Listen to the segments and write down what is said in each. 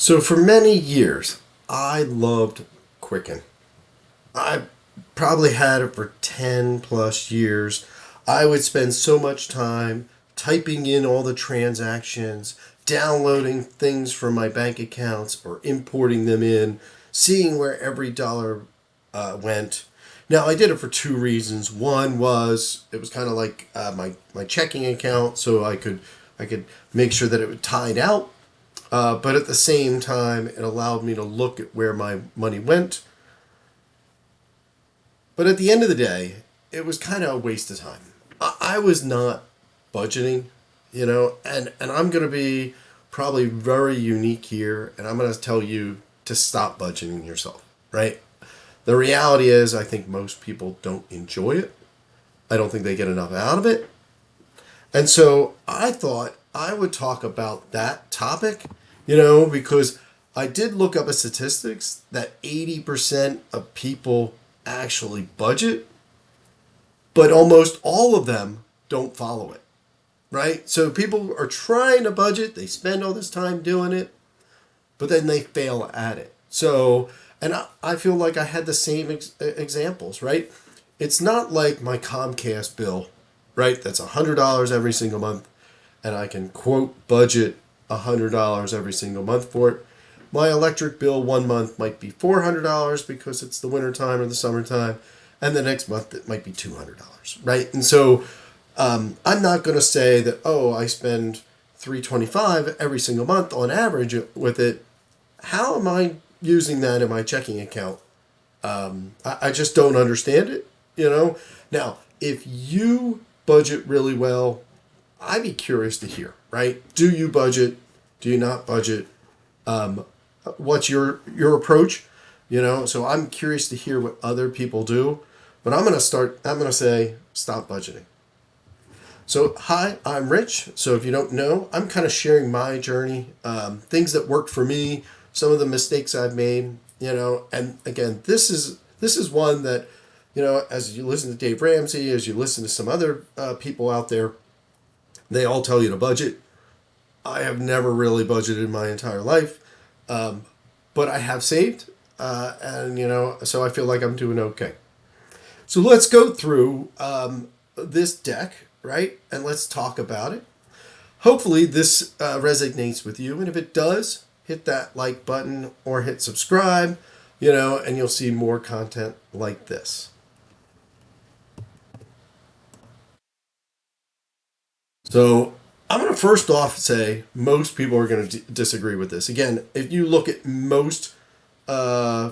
So for many years, I loved Quicken. I probably had it for 10 plus years. I would spend so much time typing in all the transactions, downloading things from my bank accounts or importing them in, seeing where every dollar went. Now I did it for two reasons. One was it was kind of like my checking account, so I could make sure that it was tied out, but at the same time, it allowed me to look at where my money went. But at the end of the day, it was kind of a waste of time. I was not budgeting, and I'm going to be probably very unique here, and I'm going to tell you to stop budgeting yourself, right? The reality is, I think most people don't enjoy it. I don't think they get enough out of it. And so I thought I would talk about that topic, because I did look up a statistics that 80% of people actually budget, but almost all of them don't follow it, right? So people are trying to budget, they spend all this time doing it, but then they fail at it. So, and I feel like I had the same examples, right? It's not like my Comcast bill, right? That's $100 every single month, and I can quote budget $100 every single month for it. My electric bill one month might be $400 because it's the wintertime or the summertime, and the next month it might be $200, right? And so I'm not going to say that, oh, I spend $325 every single month on average with it. How am I using that in my checking account? I just don't understand it. Now, if you budget really well, I'd be curious to hear, right? Do you budget? Do you not budget? What's your approach? So I'm curious to hear what other people do, but I'm going to say, stop budgeting. So, hi, I'm Rich. So if you don't know, I'm kind of sharing my journey, things that worked for me, some of the mistakes I've made, and again, this is one that, as you listen to Dave Ramsey, as you listen to some other people out there, they all tell you to budget. I have never really budgeted in my entire life, but I have saved, and so I feel like I'm doing okay. So let's go through this deck, right? And let's talk about it. Hopefully, this resonates with you, and if it does, hit that like button or hit subscribe, and you'll see more content like this. So I'm going to first off say most people are going to disagree with this. Again, if you look at most uh,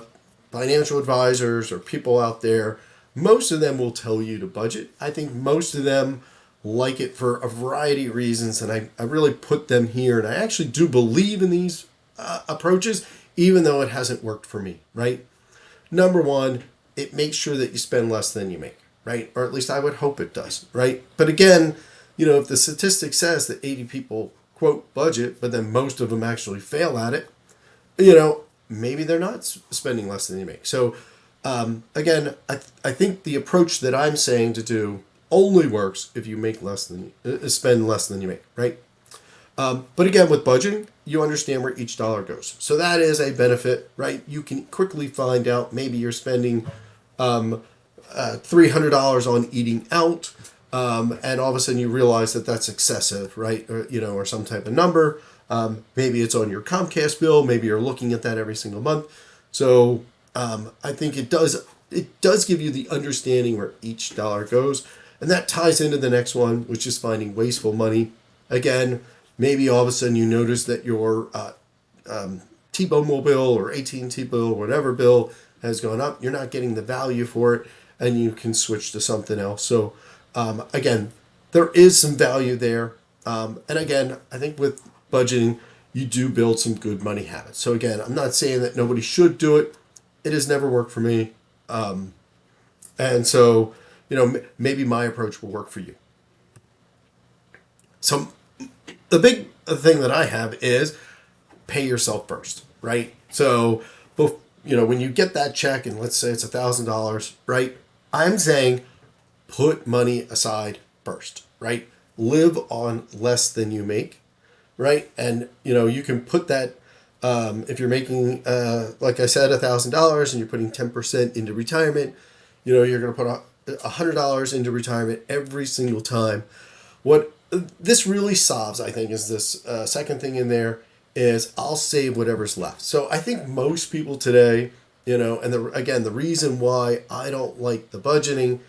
financial advisors or people out there, most of them will tell you to budget. I think most of them like it for a variety of reasons, and I really put them here. And I actually do believe in these approaches, even though it hasn't worked for me, right? Number one, it makes sure that you spend less than you make, right? Or at least I would hope it does, right? But again, if the statistic says that 80 people quote budget, but then most of them actually fail at it, maybe they're not spending less than you make. So again, I think the approach that I'm saying to do only works if you make less than spend less than you make, right? But again, with budgeting, you understand where each dollar goes. So that is a benefit, right? You can quickly find out maybe you're spending $300 on eating out, and all of a sudden you realize that that's excessive, right? Or some type of number. Maybe it's on your Comcast bill. Maybe you're looking at that every single month. So I think it does give you the understanding where each dollar goes, and that ties into the next one, which is finding wasteful money. Again, maybe all of a sudden you notice that your T-Mobile bill or AT&T bill or whatever bill has gone up. You're not getting the value for it, and you can switch to something else. So again, there is some value there. And again, I think with budgeting, you do build some good money habits. So again, I'm not saying that nobody should do it. It has never worked for me. And so, maybe my approach will work for you. So the big thing that I have is pay yourself first, right? So, when you get that check and let's say it's $1,000, right? I'm saying put money aside first, right? Live on less than you make, right? And you can put that If you're making, like I said, $1,000 and you're putting 10% into retirement, you're going to put $100 into retirement every single time. What this really solves, I think, is this second thing in there is I'll save whatever's left. So I think most people today, and again, the reason why I don't like the budgeting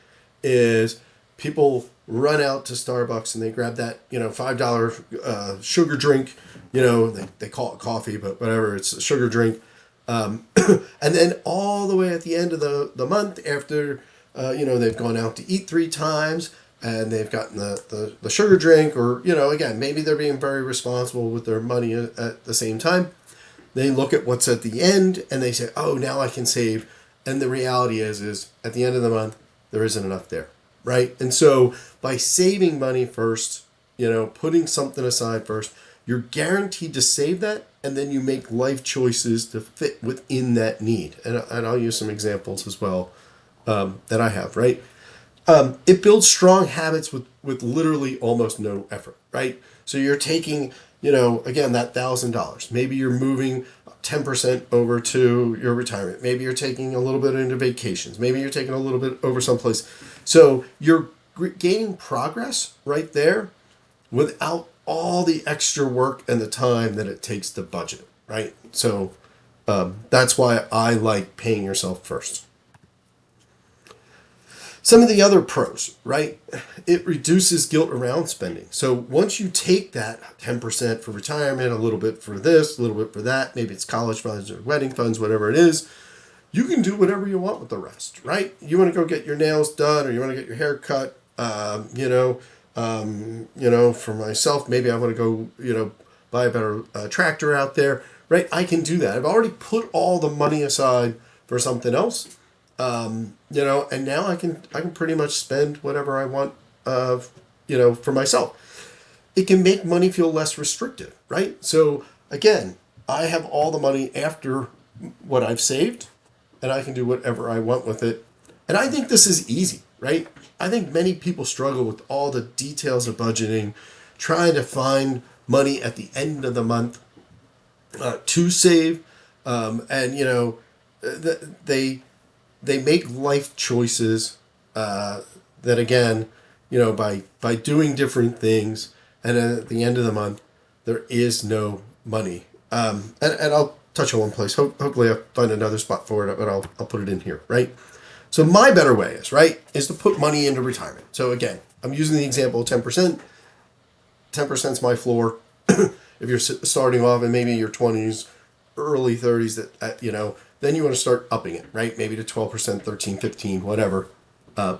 is people run out to Starbucks and they grab that, $5 sugar drink, they call it coffee, but whatever, it's a sugar drink. And then all the way at the end of the month after, they've gone out to eat 3 times and they've gotten the sugar drink, or, again, maybe they're being very responsible with their money at the same time. They look at what's at the end and they say, oh, now I can save. And the reality is at the end of the month, there isn't enough there, right? And so by saving money first, putting something aside first, you're guaranteed to save that, and then you make life choices to fit within that need. And I'll use some examples as well that I have, right? It builds strong habits with literally almost no effort, right? So you're taking, again, that $1,000. Maybe you're moving 10% over to your retirement. Maybe you're taking a little bit into vacations. Maybe you're taking a little bit over someplace. So you're gaining progress right there without all the extra work and the time that it takes to budget, right? So that's why I like paying yourself first. Some of the other pros, right? It reduces guilt around spending. So once you take that 10% for retirement, a little bit for this, a little bit for that, maybe it's college funds or wedding funds, whatever it is, you can do whatever you want with the rest, right? You want to go get your nails done, or you want to get your hair cut, for myself, maybe I want to go, buy a better tractor out there, right? I can do that. I've already put all the money aside for something else. And now I can pretty much spend whatever I want, for myself. It can make money feel less restrictive, right? So again, I have all the money after what I've saved, and I can do whatever I want with it. And I think this is easy, right? I think many people struggle with all the details of budgeting, trying to find money at the end of the month to save, and they make life choices that, again, by doing different things, and then at the end of the month there is no money. And I'll touch on one place. Hopefully I'll find another spot for it, but I'll put it in here, right? So my better way is to put money into retirement. So again, I'm using the example of 10%. 10% is my floor. If you're starting off in maybe your 20s, early 30s, then you want to start upping it, right? Maybe to 12%, 13, 15, whatever.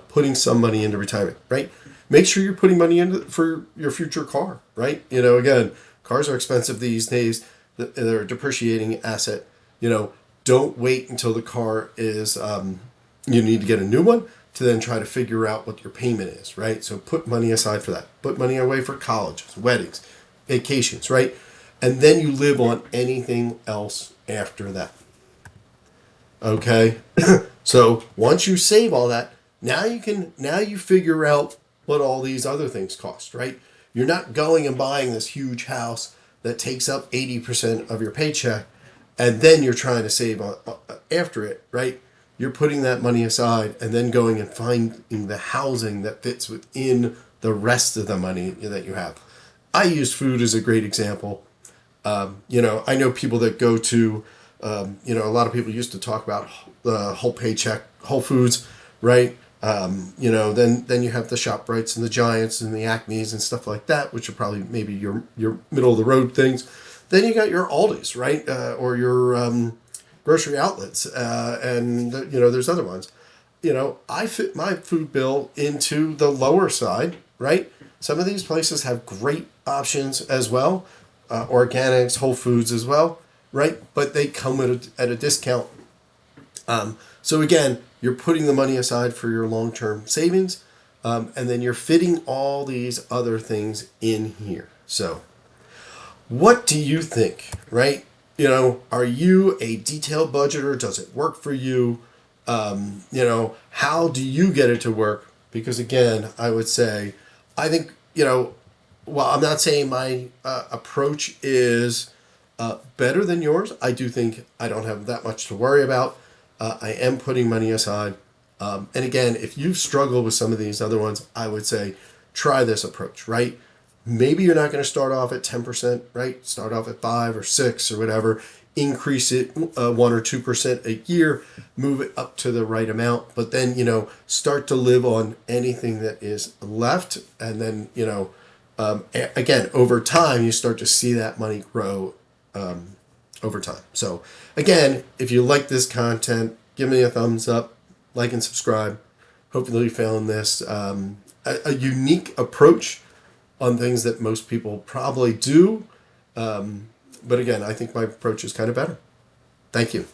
Putting some money into retirement, right? Make sure you're putting money in for your future car, right? Again, cars are expensive these days. They're a depreciating asset. Don't wait until the car is, you need to get a new one to then try to figure out what your payment is, right? So put money aside for that. Put money away for colleges, weddings, vacations, right? And then you live on anything else after that. Okay? So once you save all that, now you figure out what all these other things cost, right? You're not going and buying this huge house that takes up 80% of your paycheck, and then you're trying to save after it, right? You're putting that money aside and then going and finding the housing that fits within the rest of the money that you have. I use food as a great example. I know people that go to, a lot of people used to talk about the whole paycheck, Whole Foods, right? Then you have the ShopRites and the Giants and the Acmes and stuff like that, which are probably maybe your middle of the road things. Then you got your Aldis, right? Or your grocery outlets, and there's other ones. I fit my food bill into the lower side, right? Some of these places have great options as well, organics, Whole Foods as well, right? But they come at a discount. So again, you're putting the money aside for your long-term savings, and then you're fitting all these other things in here. So what do you think, right? Are you a detailed budgeter? Does it work for you? How do you get it to work? Because again, I would say, I think, well, I'm not saying my approach is better than yours. I do think I don't have that much to worry about. I am putting money aside. And again, if you struggle with some of these other ones, I would say try this approach, right? Maybe you're not going to start off at 10%, right? Start off at 5 or 6 or whatever. Increase it 1 or 2% a year, move it up to the right amount, but then, start to live on anything that is left. And then, again, over time, you start to see that money grow over time. So again, if you like this content, give me a thumbs up, like and subscribe. Hopefully you found this a unique approach on things that most people probably do. But again, I think my approach is kind of better. Thank you.